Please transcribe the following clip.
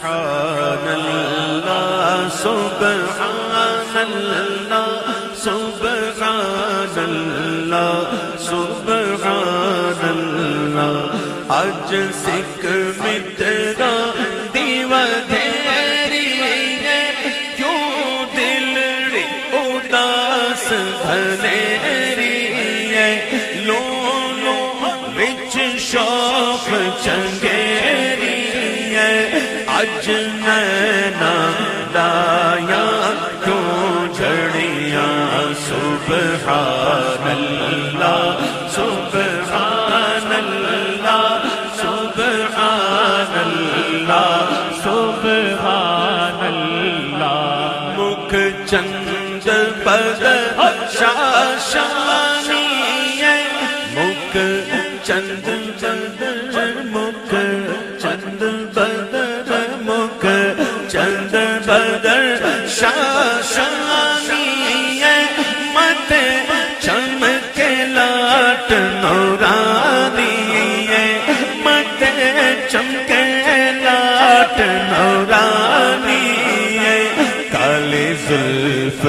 سبحان اللہ سبحان اللہ سبحان اللہ سبحان اللہ آج سکھ مترا دیوا دھیری ہے کیوں دل اداس بھلیری ہے لو لو وچ شوق چنگیری ہے اج نینا دایا کیوں جھڑیاں سبحان اللہ سبحان اللہ سبحان اللہ سبحان اللہ مکھ چند بدر شاشانی ہے مکھ چند بدر مکھ چند بدر مکھ چند بدر شاشانی ہے مت چمکے لاٹ نورانی ہے مت چمکے لاٹ نورانی ہے کالی زلف